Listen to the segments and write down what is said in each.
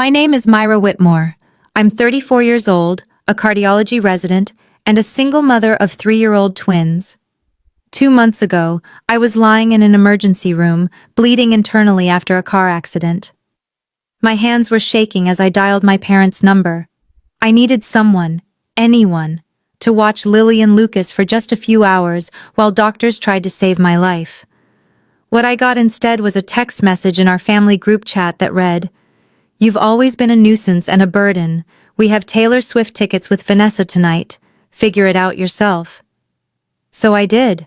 My name is Myra Whitmore. I'm 34 years old, a cardiology resident, and a single mother of 3-year-old twins. 2 months ago, I was lying in an emergency room, bleeding internally after a car accident. My hands were shaking as I dialed my parents' number. I needed someone, anyone, to watch Lily and Lucas for just a few hours while doctors tried to save my life. What I got instead was a text message in our family group chat that read, "You've always been a nuisance and a burden. We have Taylor Swift tickets with Vanessa tonight. Figure it out yourself." So I did.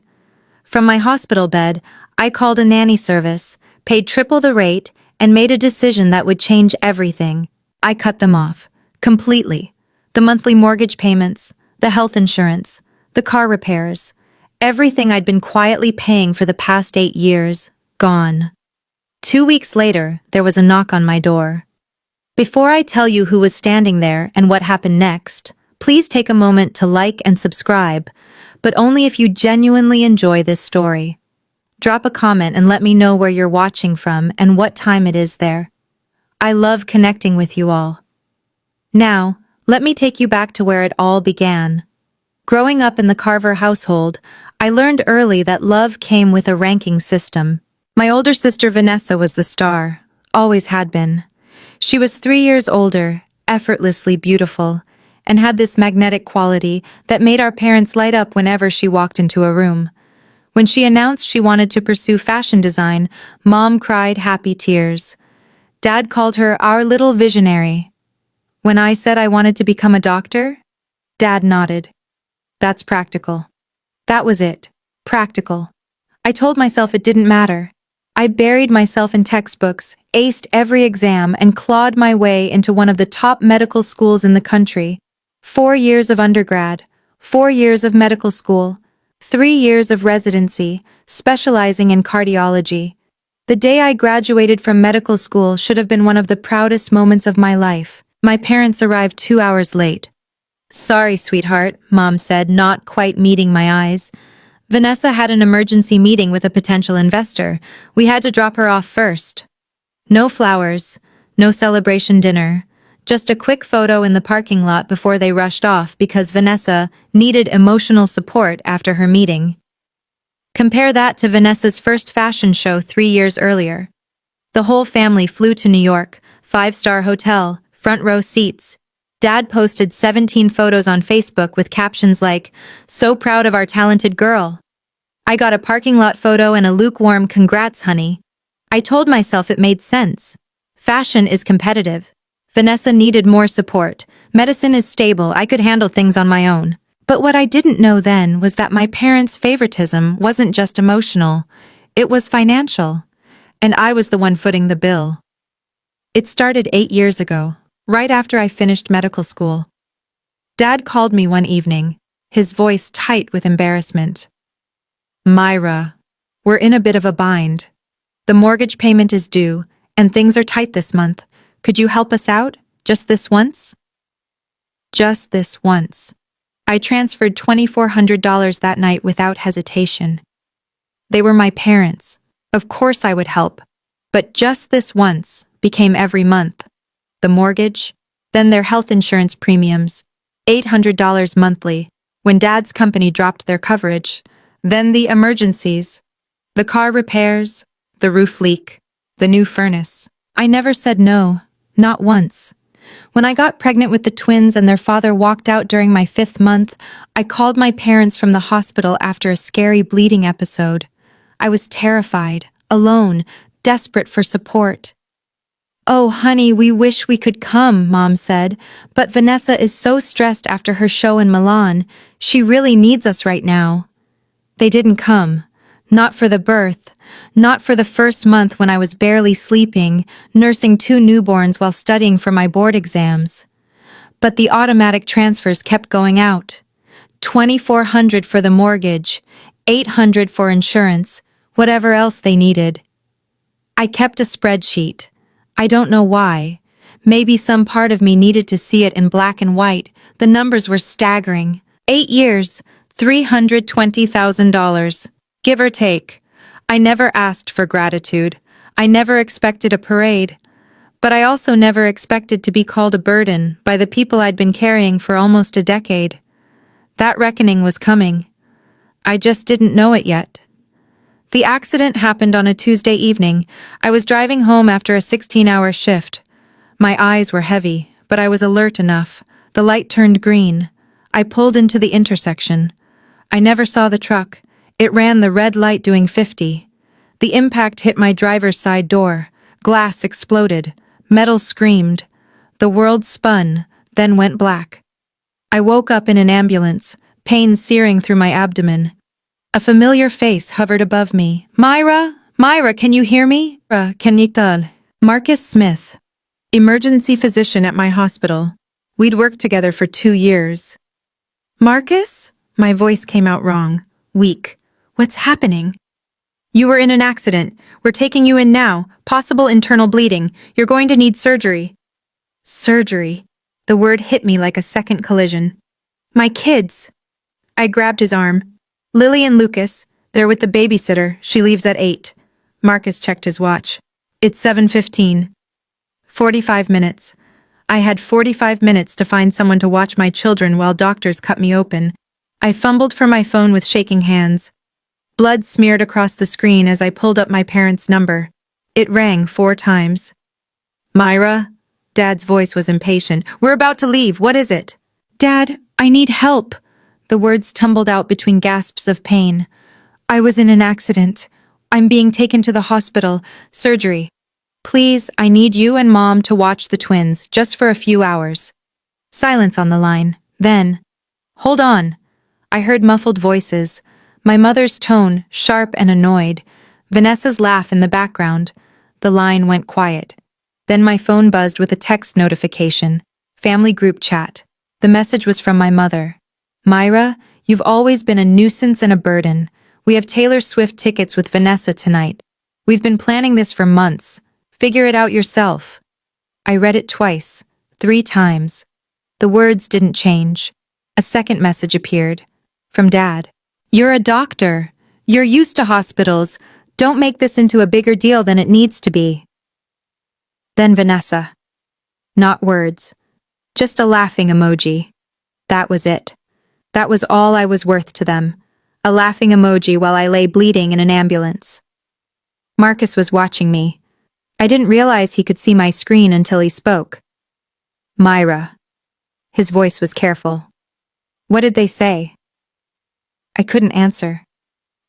From my hospital bed, I called a nanny service, paid triple the rate, and made a decision that would change everything. I cut them off. Completely. The monthly mortgage payments, the health insurance, the car repairs, everything I'd been quietly paying for the past 8 years, gone. 2 weeks later, there was a knock on my door. Before I tell you who was standing there and what happened next, please take a moment to like and subscribe, but only if you genuinely enjoy this story. Drop a comment and let me know where you're watching from and what time it is there. I love connecting with you all. Now, let me take you back to where it all began. Growing up in the Carver household, I learned early that love came with a ranking system. My older sister Vanessa was the star, always had been. She was 3 years older, effortlessly beautiful, and had this magnetic quality that made our parents light up whenever she walked into a room. When she announced she wanted to pursue fashion design, Mom cried happy tears. Dad called her our little visionary. When I said I wanted to become a doctor, Dad nodded. That's practical. That was it. Practical. I told myself it didn't matter. I buried myself in textbooks, aced every exam, and clawed my way into one of the top medical schools in the country. 4 years of undergrad, 4 years of medical school, 3 years of residency, specializing in cardiology. The day I graduated from medical school should have been one of the proudest moments of my life. My parents arrived 2 hours late. "Sorry, sweetheart," Mom said, not quite meeting my eyes. "Vanessa had an emergency meeting with a potential investor. We had to drop her off first." No flowers, no celebration dinner, just a quick photo in the parking lot before they rushed off because Vanessa needed emotional support after her meeting. Compare that to Vanessa's first fashion show 3 years earlier. The whole family flew to New York, 5-star hotel, front row seats. Dad posted 17 photos on Facebook with captions like, "So proud of our talented girl." I got a parking lot photo and a lukewarm "Congrats, honey." I told myself it made sense. Fashion is competitive. Vanessa needed more support. Medicine is stable. I could handle things on my own. But what I didn't know then was that my parents' favoritism wasn't just emotional. It was financial. And I was the one footing the bill. It started 8 years ago, right after I finished medical school. Dad called me one evening, his voice tight with embarrassment. "Myra, we're in a bit of a bind. The mortgage payment is due, and things are tight this month. Could you help us out, just this once?" Just this once. I transferred $2,400 that night without hesitation. They were my parents. Of course I would help. But just this once became every month. The mortgage, then their health insurance premiums, $800 monthly, when Dad's company dropped their coverage, then the emergencies, the car repairs, the roof leak, the new furnace. I never said no, not once. When I got pregnant with the twins and their father walked out during my 5th month, I called my parents from the hospital after a scary bleeding episode. I was terrified, alone, desperate for support. "Oh, honey, we wish we could come," Mom said, "but Vanessa is so stressed after her show in Milan. She really needs us right now." They didn't come. Not for the birth. Not for the first month when I was barely sleeping, nursing 2 newborns while studying for my board exams. But the automatic transfers kept going out. $2,400 for the mortgage, $800 for insurance, whatever else they needed. I kept a spreadsheet. I don't know why. Maybe some part of me needed to see it in black and white. The numbers were staggering. 8 years, $320,000. Give or take. I never asked for gratitude. I never expected a parade. But I also never expected to be called a burden by the people I'd been carrying for almost a decade. That reckoning was coming. I just didn't know it yet. The accident happened on a Tuesday evening. I was driving home after a 16-hour shift. My eyes were heavy, but I was alert enough. The light turned green. I pulled into the intersection. I never saw the truck. It ran the red light doing 50. The impact hit my driver's side door. Glass exploded. Metal screamed. The world spun, then went black. I woke up in an ambulance, pain searing through my abdomen. A familiar face hovered above me. Myra? Myra, can you hear me? Can you tell? Marcus Smith, emergency physician at my hospital. We'd worked together for 2 years. Marcus? My voice came out wrong, weak. What's happening? You were in an accident. We're taking you in now. Possible internal bleeding. You're going to need surgery. Surgery. The word hit me like a second collision. My kids. I grabbed his arm. Lily and Lucas, they're with the babysitter. She leaves at 8. Marcus checked his watch. It's 7:15. 45 minutes. I had 45 minutes to find someone to watch my children while doctors cut me open. I fumbled for my phone with shaking hands. Blood smeared across the screen as I pulled up my parents' number. It rang 4 times. Myra? Dad's voice was impatient. We're about to leave. What is it? Dad, I need help. The words tumbled out between gasps of pain. I was in an accident. I'm being taken to the hospital. Surgery. Please, I need you and Mom to watch the twins, just for a few hours. Silence on the line. Then, hold on. I heard muffled voices. My mother's tone, sharp and annoyed. Vanessa's laugh in the background. The line went quiet. Then my phone buzzed with a text notification. Family group chat. The message was from my mother. Myra, you've always been a nuisance and a burden. We have Taylor Swift tickets with Vanessa tonight. We've been planning this for months. Figure it out yourself. I read it twice, 3 times. The words didn't change. A second message appeared. From Dad. You're a doctor. You're used to hospitals. Don't make this into a bigger deal than it needs to be. Then Vanessa. Not words. Just a laughing emoji. That was it. That was all I was worth to them. A laughing emoji while I lay bleeding in an ambulance. Marcus was watching me. I didn't realize he could see my screen until he spoke. Myra. His voice was careful. What did they say? I couldn't answer.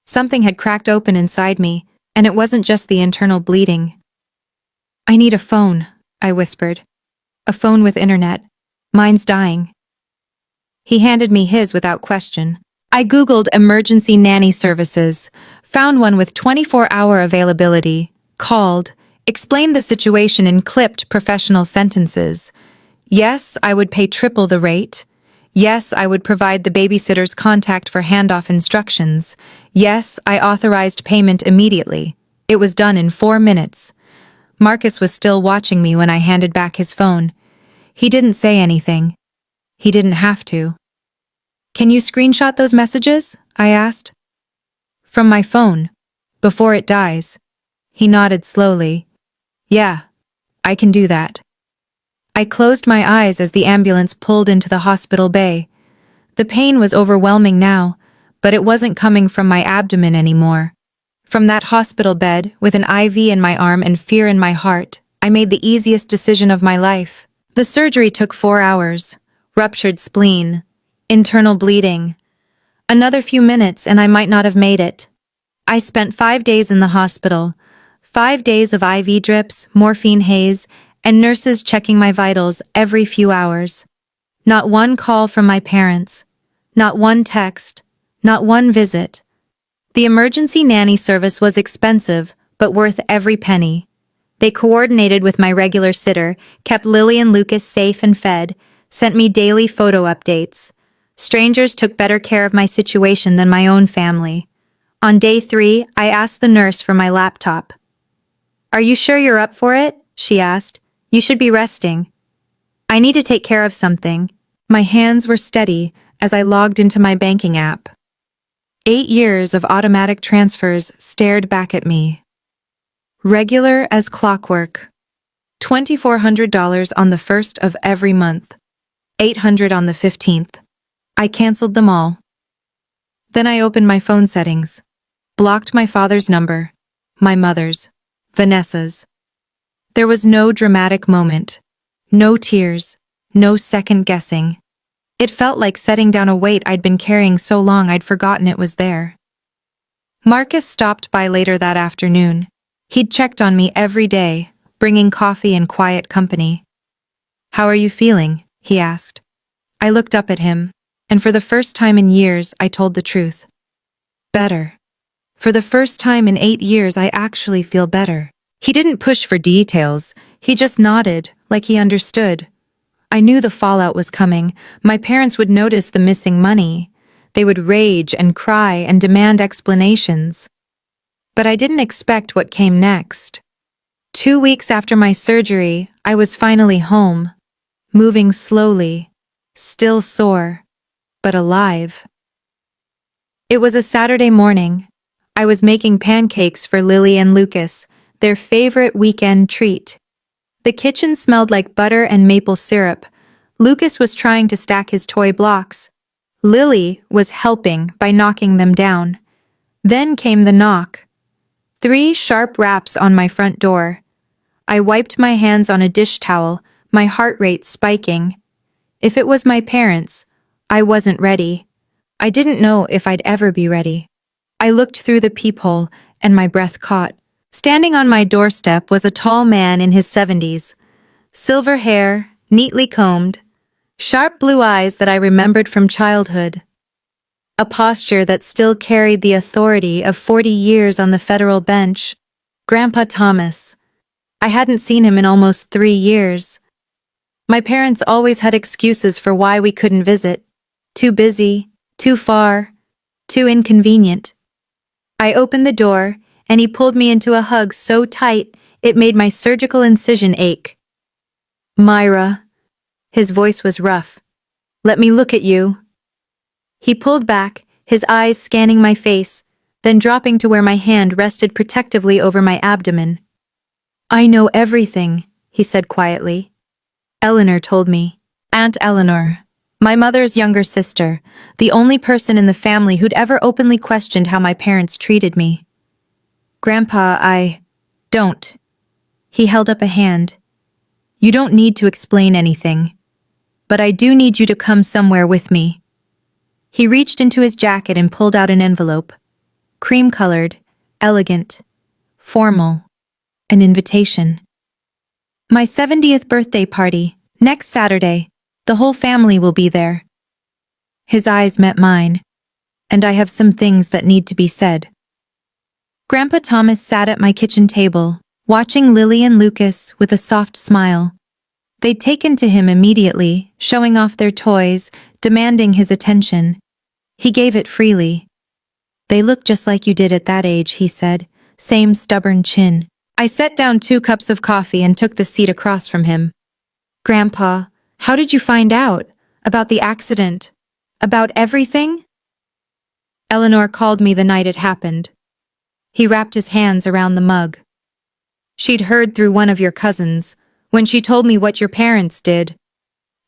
Something had cracked open inside me, and it wasn't just the internal bleeding. I need a phone, I whispered. A phone with internet. Mine's dying. He handed me his without question. I Googled emergency nanny services, found one with 24-hour availability, called, explained the situation in clipped professional sentences. Yes, I would pay triple the rate. Yes, I would provide the babysitter's contact for handoff instructions. Yes, I authorized payment immediately. It was done in 4 minutes. Marcus was still watching me when I handed back his phone. He didn't say anything. He didn't have to. Can you screenshot those messages? I asked. From my phone. Before it dies. He nodded slowly. Yeah, I can do that. I closed my eyes as the ambulance pulled into the hospital bay. The pain was overwhelming now, but it wasn't coming from my abdomen anymore. From that hospital bed, with an IV in my arm and fear in my heart, I made the easiest decision of my life. The surgery took 4 hours. Ruptured spleen. Internal bleeding. Another few minutes and I might not have made it. I spent 5 days in the hospital. 5 days of IV drips, morphine haze, and nurses checking my vitals every few hours. Not one call from my parents. Not one text. Not one visit. The emergency nanny service was expensive, but worth every penny. They coordinated with my regular sitter, kept Lily and Lucas safe and fed, sent me daily photo updates. Strangers took better care of my situation than my own family. On day 3, I asked the nurse for my laptop. Are you sure you're up for it? She asked. You should be resting. I need to take care of something. My hands were steady as I logged into my banking app. 8 years of automatic transfers stared back at me. Regular as clockwork. $2,400 on the 1st of every month, $800 on the 15th. I canceled them all. Then I opened my phone settings, blocked my father's number, my mother's, Vanessa's. There was no dramatic moment, no tears, no second guessing. It felt like setting down a weight I'd been carrying so long I'd forgotten it was there. Marcus stopped by later that afternoon. He'd checked on me every day, bringing coffee and quiet company. "How are you feeling?" he asked. I looked up at him, and for the first time in years, I told the truth. Better. For the first time in 8 years, I actually feel better. He didn't push for details, he just nodded, like he understood. I knew the fallout was coming. My parents would notice the missing money. They would rage and cry and demand explanations. But I didn't expect what came next. 2 weeks after my surgery, I was finally home, moving slowly, still sore, but alive. It was a Saturday morning. I was making pancakes for Lily and Lucas, their favorite weekend treat. The kitchen smelled like butter and maple syrup. Lucas was trying to stack his toy blocks. Lily was helping by knocking them down. Then came the knock. 3 sharp raps on my front door. I wiped my hands on a dish towel, my heart rate spiking. If it was my parents, I wasn't ready. I didn't know if I'd ever be ready. I looked through the peephole, and my breath caught. Standing on my doorstep was a tall man in his 70s. Silver hair, neatly combed, sharp blue eyes that I remembered from childhood. A posture that still carried the authority of 40 years on the federal bench. Grandpa Thomas. I hadn't seen him in almost 3 years. My parents always had excuses for why we couldn't visit. Too busy, too far, too inconvenient. I opened the door, and he pulled me into a hug so tight it made my surgical incision ache. "Myra." His voice was rough. "Let me look at you." He pulled back, his eyes scanning my face, then dropping to where my hand rested protectively over my abdomen. "I know everything," he said quietly. "Eleanor told me." Aunt Eleanor, my mother's younger sister, the only person in the family who'd ever openly questioned how my parents treated me. "Grandpa, don't." He held up a hand. "You don't need to explain anything. But I do need you to come somewhere with me." He reached into his jacket and pulled out an envelope. Cream-colored, elegant, formal, an invitation. "My 70th birthday party, next Saturday. The whole family will be there." His eyes met mine, and I have some things that need to be said. Grandpa Thomas sat at my kitchen table, watching Lily and Lucas with a soft smile. They'd taken to him immediately, showing off their toys, demanding his attention. He gave it freely. "They look just like you did at that age," he said, same stubborn chin. I set down 2 cups of coffee and took the seat across from him. "Grandpa, how did you find out? About the accident? About everything?" "Eleanor called me the night it happened." He wrapped his hands around the mug. "She'd heard through one of your cousins, when she told me what your parents did."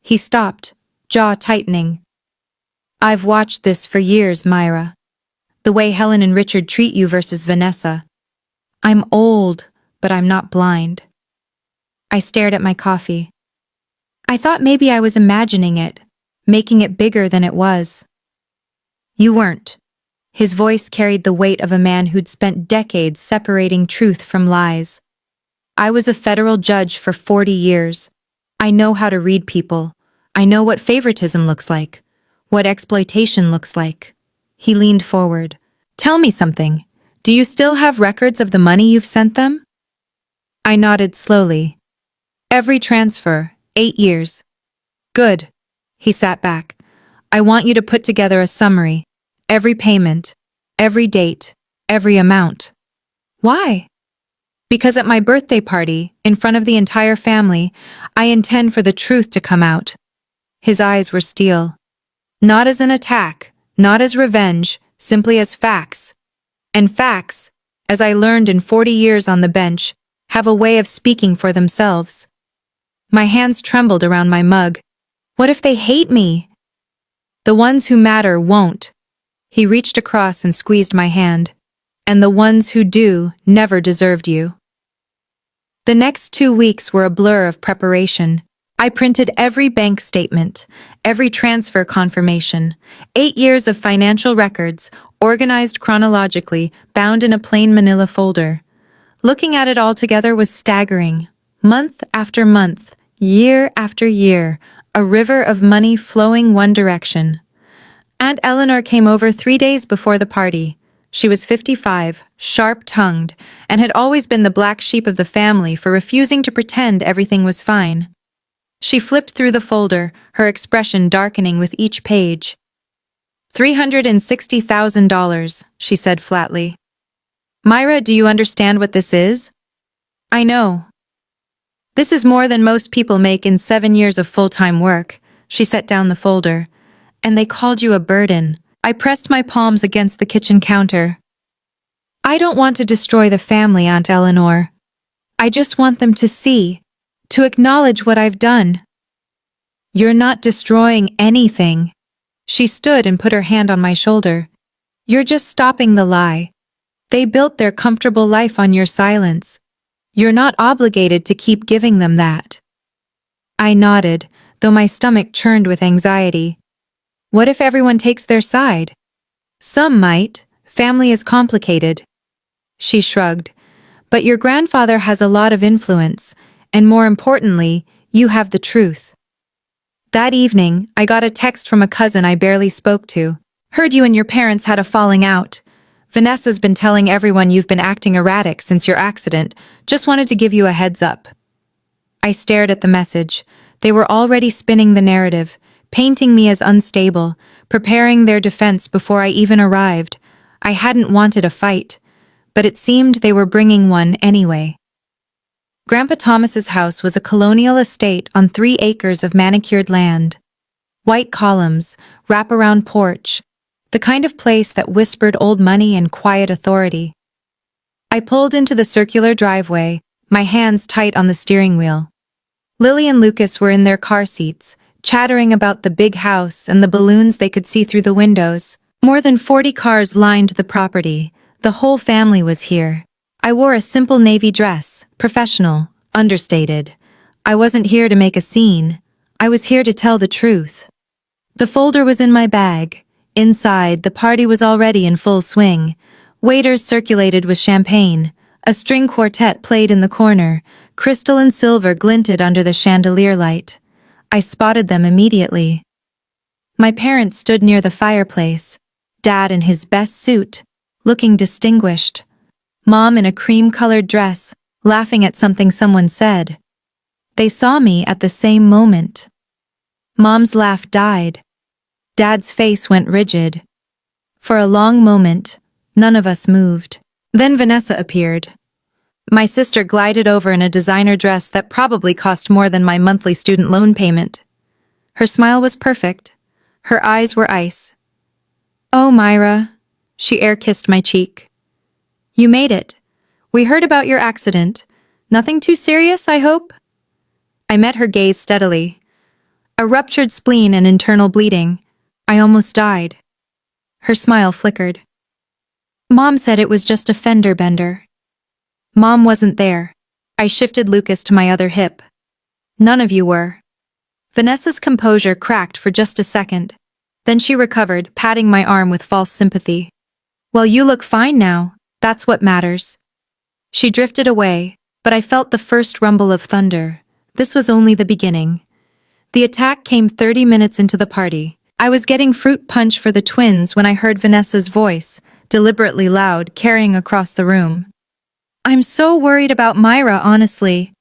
He stopped, jaw tightening. "I've watched this for years, Myra. The way Helen and Richard treat you versus Vanessa. I'm old, but I'm not blind." I stared at my coffee. I thought maybe I was imagining it, making it bigger than it was. "You weren't." His voice carried the weight of a man who'd spent decades separating truth from lies. "I was a federal judge for 40 years. I know how to read people. I know what favoritism looks like, what exploitation looks like." He leaned forward. "Tell me something. Do you still have records of the money you've sent them?" I nodded slowly. "Every transfer, 8 years." "Good." He sat back. "I want you to put together a summary. Every payment, every date, every amount." "Why?" "Because at my birthday party, in front of the entire family, I intend for the truth to come out." His eyes were steel. "Not as an attack, not as revenge, simply as facts. And facts, as I learned in 40 years on the bench, have a way of speaking for themselves. My hands trembled around my mug. What if they hate me? The ones who matter won't. He reached across and squeezed my hand. And the ones who do never deserved you. The next 2 weeks were a blur of preparation. I printed every bank statement, every transfer confirmation, 8 years of financial records, organized chronologically, bound in a plain manila folder. Looking at it all together was staggering. Month after month, year after year, a river of money flowing one direction. Aunt Eleanor came over 3 days before the party. She was 55, sharp-tongued, and had always been the black sheep of the family for refusing to pretend everything was fine. She flipped through the folder, her expression darkening with each page. $360,000, she said flatly. Myra, do you understand what this is? I know. This is more than most people make in 7 years of full-time work. She set down the folder. And they called you a burden. I pressed my palms against the kitchen counter. I don't want to destroy the family, Aunt Eleanor. I just want them to see, to acknowledge what I've done. You're not destroying anything. She stood and put her hand on my shoulder. You're just stopping the lie. They built their comfortable life on your silence. You're not obligated to keep giving them that. I nodded, though my stomach churned with anxiety. What if everyone takes their side? Some might. Family is complicated. She shrugged. But your grandfather has a lot of influence, and more importantly, you have the truth. That evening, I got a text from a cousin I barely spoke to. Heard you and your parents had a falling out. Vanessa's been telling everyone you've been acting erratic since your accident. Just wanted to give you a heads up. I stared at the message. They were already spinning the narrative, painting me as unstable, preparing their defense before I even arrived. I hadn't wanted a fight, but it seemed they were bringing one anyway. Grandpa Thomas's house was a colonial estate on 3 acres of manicured land. White columns, wraparound porch, the kind of place that whispered old money and quiet authority. I pulled into the circular driveway, my hands tight on the steering wheel. Lily and Lucas were in their car seats, chattering about the big house and the balloons they could see through the windows. More than 40 cars lined the property. The whole family was here. I wore a simple navy dress, professional, understated. I wasn't here to make a scene. I was here to tell the truth. The folder was in my bag. Inside, the party was already in full swing. Waiters circulated with champagne. A string quartet played in the corner. Crystal and silver glinted under the chandelier light. I spotted them immediately. My parents stood near the fireplace. Dad in his best suit, looking distinguished. Mom in a cream-colored dress, laughing at something someone said. They saw me at the same moment. Mom's laugh died. Dad's face went rigid. For a long moment, none of us moved. Then Vanessa appeared. My sister glided over in a designer dress that probably cost more than my monthly student loan payment. Her smile was perfect. Her eyes were ice. Oh, Myra. She air-kissed my cheek. You made it. We heard about your accident. Nothing too serious, I hope? I met her gaze steadily. A ruptured spleen and internal bleeding. I almost died. Her smile flickered. Mom said it was just a fender bender. Mom wasn't there. I shifted Lucas to my other hip. None of you were. Vanessa's composure cracked for just a second. Then she recovered, patting my arm with false sympathy. Well, you look fine now. That's what matters. She drifted away, but I felt the first rumble of thunder. This was only the beginning. The attack came 30 minutes into the party. I was getting fruit punch for the twins when I heard Vanessa's voice, deliberately loud, carrying across the room. I'm so worried about Myra, honestly.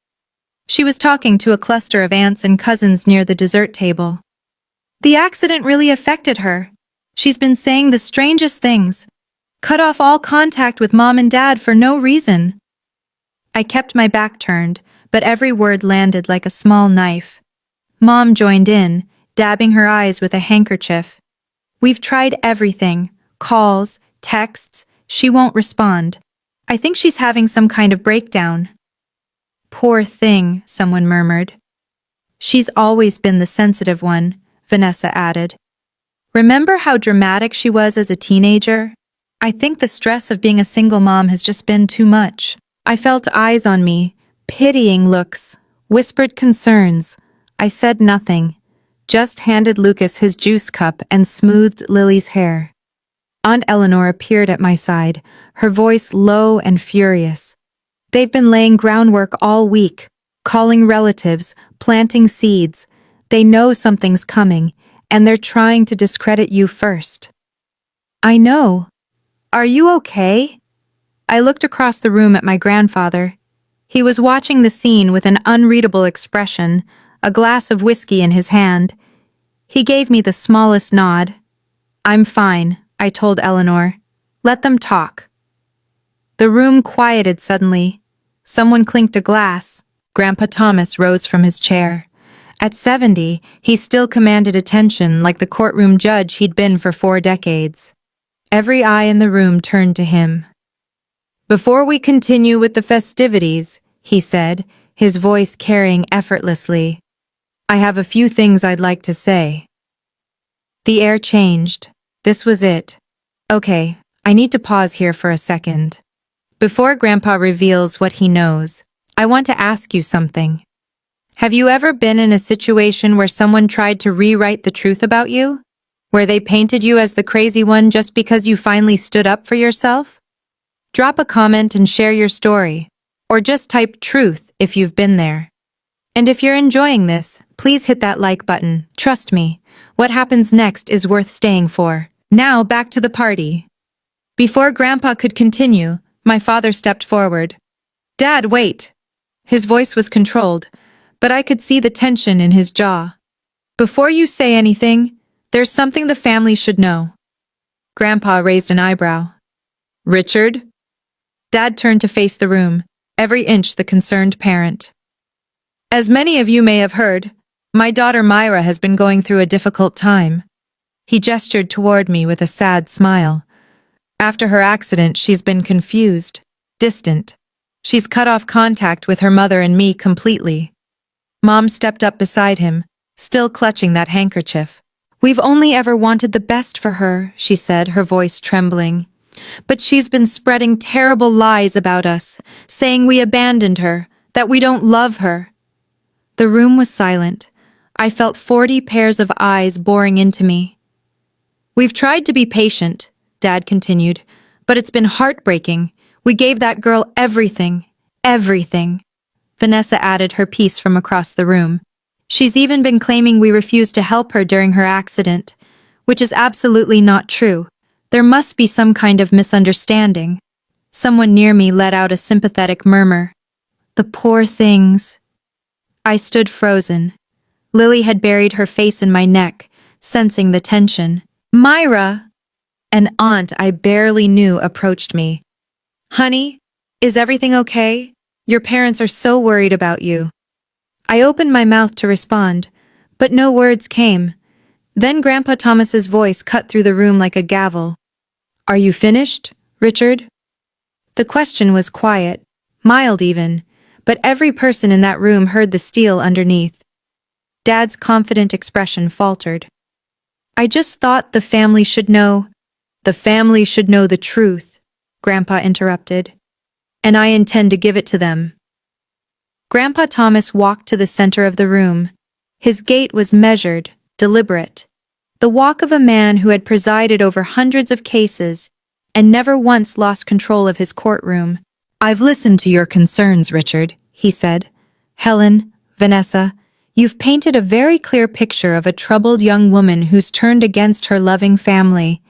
She was talking to a cluster of aunts and cousins near the dessert table. The accident really affected her. She's been saying the strangest things. Cut off all contact with Mom and Dad for no reason. I kept my back turned, but every word landed like a small knife. Mom joined in, dabbing her eyes with a handkerchief. We've tried everything. Calls, texts. She won't respond. I think she's having some kind of breakdown. Poor thing, someone murmured. She's always been the sensitive one, Vanessa added. Remember how dramatic she was as a teenager? I think the stress of being a single mom has just been too much. I felt eyes on me, pitying looks, whispered concerns. I said nothing, just handed Lucas his juice cup and smoothed Lily's hair. Aunt Eleanor appeared at my side, her voice low and furious. They've been laying groundwork all week, calling relatives, planting seeds. They know something's coming, and they're trying to discredit you first. I know. Are you okay? I looked across the room at my grandfather. He was watching the scene with an unreadable expression, a glass of whiskey in his hand. He gave me the smallest nod. I'm fine, I told Eleanor. Let them talk. The room quieted suddenly. Someone clinked a glass. Grandpa Thomas rose from his chair. At 70, he still commanded attention like the courtroom judge he'd been for 4 decades. Every eye in the room turned to him. Before we continue with the festivities, he said, his voice carrying effortlessly, I have a few things I'd like to say. The air changed. This was it. Okay, I need to pause here for a second. Before Grandpa reveals what he knows, I want to ask you something. Have you ever been in a situation where someone tried to rewrite the truth about you? Where they painted you as the crazy one just because you finally stood up for yourself? Drop a comment and share your story, or just type truth if you've been there. And if you're enjoying this, please hit that like button. Trust me, what happens next is worth staying for. Now back to the party. Before Grandpa could continue, my father stepped forward. Dad, wait! His voice was controlled, but I could see the tension in his jaw. Before you say anything, there's something the family should know. Grandpa raised an eyebrow. Richard? Dad turned to face the room, every inch the concerned parent. As many of you may have heard, my daughter Myra has been going through a difficult time. He gestured toward me with a sad smile. After her accident, she's been confused, distant. She's cut off contact with her mother and me completely. Mom stepped up beside him, still clutching that handkerchief. We've only ever wanted the best for her, she said, her voice trembling. But she's been spreading terrible lies about us, saying we abandoned her, that we don't love her. The room was silent. I felt 40 pairs of eyes boring into me. We've tried to be patient, Dad continued, but it's been heartbreaking. We gave that girl everything, everything. Vanessa added her piece from across the room. She's even been claiming we refused to help her during her accident, which is absolutely not true. There must be some kind of misunderstanding. Someone near me let out a sympathetic murmur. The poor things. I stood frozen. Lily had buried her face in my neck, sensing the tension. Myra! An aunt I barely knew approached me. Honey, is everything okay? Your parents are so worried about you. I opened my mouth to respond, but no words came. Then Grandpa Thomas's voice cut through the room like a gavel. Are you finished, Richard? The question was quiet, mild even, but every person in that room heard the steel underneath. Dad's confident expression faltered. I just thought the family should know. The family should know the truth, Grandpa interrupted. And I intend to give it to them. Grandpa Thomas walked to the center of the room. His gait was measured, deliberate. The walk of a man who had presided over hundreds of cases and never once lost control of his courtroom. I've listened to your concerns, Richard, he said. Helen, Vanessa, you've painted a very clear picture of a troubled young woman who's turned against her loving family.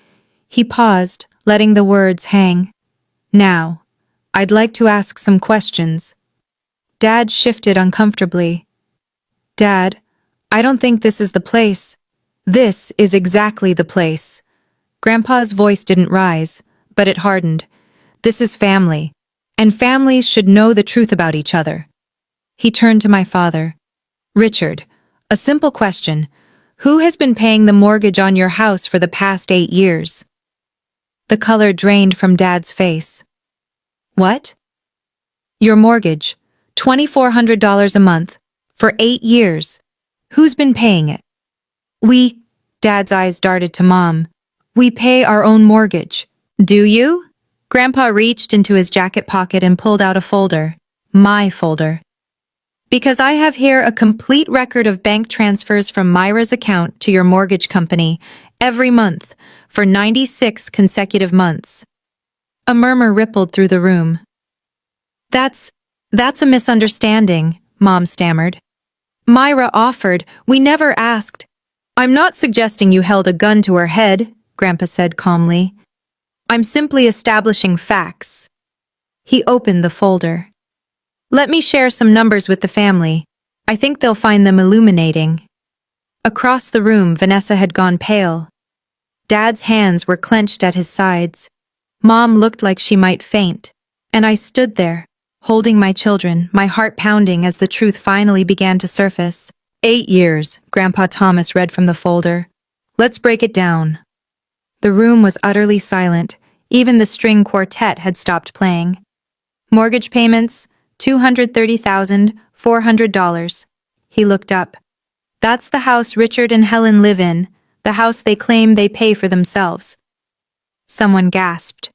He paused, letting the words hang. Now, I'd like to ask some questions. Dad shifted uncomfortably. Dad, I don't think this is the place. This is exactly the place. Grandpa's voice didn't rise, but it hardened. This is family, and families should know the truth about each other. He turned to my father. Richard, a simple question. Who has been paying the mortgage on your house for the past 8 years? The color drained from Dad's face. What? Your mortgage, $2,400 a month. For 8 years. Who's been paying it? We, Dad's eyes darted to Mom. We pay our own mortgage. Do you? Grandpa reached into his jacket pocket and pulled out a folder. My folder. Because I have here a complete record of bank transfers from Myra's account to your mortgage company every month for 96 consecutive months. A murmur rippled through the room. That's a misunderstanding, Mom stammered. Myra offered. We never asked. I'm not suggesting you held a gun to her head, Grandpa said calmly. I'm simply establishing facts. He opened the folder. Let me share some numbers with the family. I think they'll find them illuminating. Across the room, Vanessa had gone pale. Dad's hands were clenched at his sides. Mom looked like she might faint. And I stood there, holding my children, my heart pounding as the truth finally began to surface. 8 years, Grandpa Thomas read from the folder. Let's break it down. The room was utterly silent. Even the string quartet had stopped playing. Mortgage payments, $230,400. He looked up. That's the house Richard and Helen live in, the house they claim they pay for themselves. Someone gasped.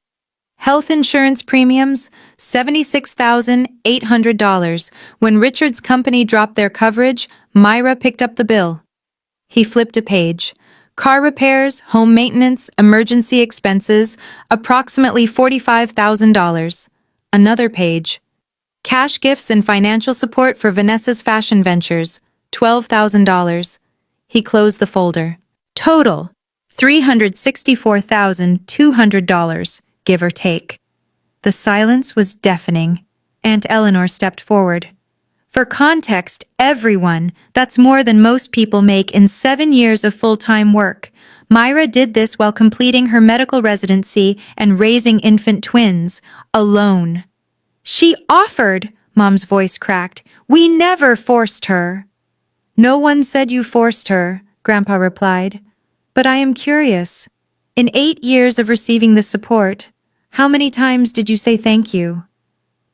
Health insurance premiums, $76,800. When Richard's company dropped their coverage, Myra picked up the bill. He flipped a page. Car repairs, home maintenance, emergency expenses, approximately $45,000. Another page. Cash gifts and financial support for Vanessa's fashion ventures, $12,000. He closed the folder. Total, $364,200. Give or take. The silence was deafening. Aunt Eleanor stepped forward. For context, everyone, that's more than most people make in 7 years of full-time work. Myra did this while completing her medical residency and raising infant twins, alone. She offered, Mom's voice cracked. We never forced her. No one said you forced her, Grandpa replied. But I am curious. In 8 years of receiving this support, how many times did you say thank you?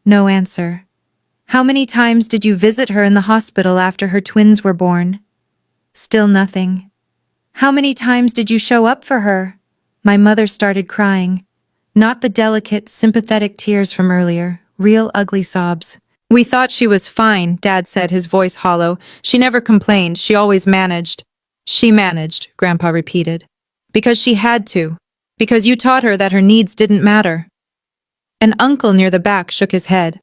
No answer. How many times did you visit her in the hospital after her twins were born? Still nothing. How many times did you show up for her? My mother started crying. Not the delicate, sympathetic tears from earlier, real ugly sobs. We thought she was fine, Dad said, his voice hollow. She never complained, she always managed. She managed, Grandpa repeated. Because she had to. Because you taught her that her needs didn't matter. An uncle near the back shook his head.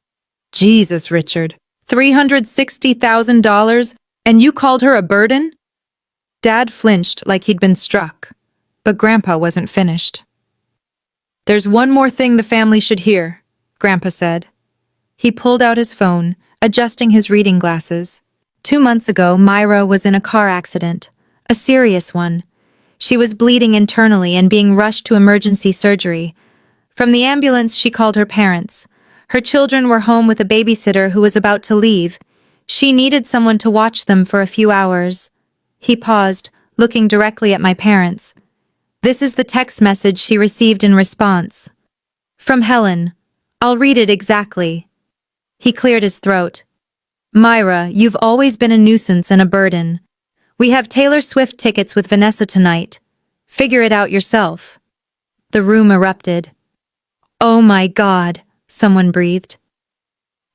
Jesus, Richard. $360,000, and you called her a burden? Dad flinched like he'd been struck, but Grandpa wasn't finished. There's one more thing the family should hear, Grandpa said. He pulled out his phone, adjusting his reading glasses. 2 months ago, Myra was in a car accident, a serious one. She was bleeding internally and being rushed to emergency surgery. From the ambulance, she called her parents. Her children were home with a babysitter who was about to leave. She needed someone to watch them for a few hours. He paused, looking directly at my parents. This is the text message she received in response. From Helen. I'll read it exactly. He cleared his throat. Myra, you've always been a nuisance and a burden. We have Taylor Swift tickets with Vanessa tonight. Figure it out yourself. The room erupted. Oh my God, someone breathed.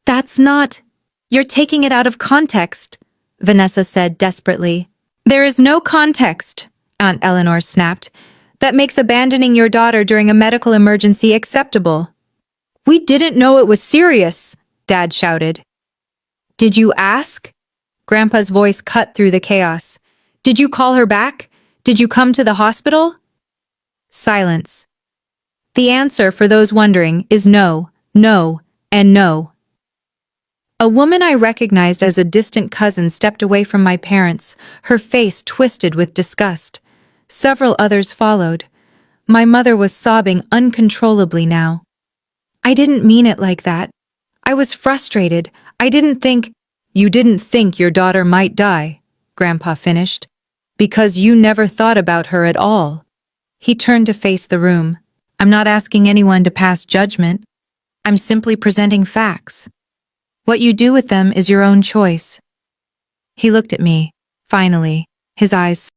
That's not... You're taking it out of context, Vanessa said desperately. There is no context, Aunt Eleanor snapped, that makes abandoning your daughter during a medical emergency acceptable. We didn't know it was serious, Dad shouted. Did you ask? Grandpa's voice cut through the chaos. Did you call her back? Did you come to the hospital? Silence. The answer, for those wondering, is no, no, and no. A woman I recognized as a distant cousin stepped away from my parents, her face twisted with disgust. Several others followed. My mother was sobbing uncontrollably now. I didn't mean it like that. I was frustrated. I didn't think... You didn't think your daughter might die, Grandpa finished, because you never thought about her at all. He turned to face the room. I'm not asking anyone to pass judgment. I'm simply presenting facts. What you do with them is your own choice. He looked at me, finally, his eyes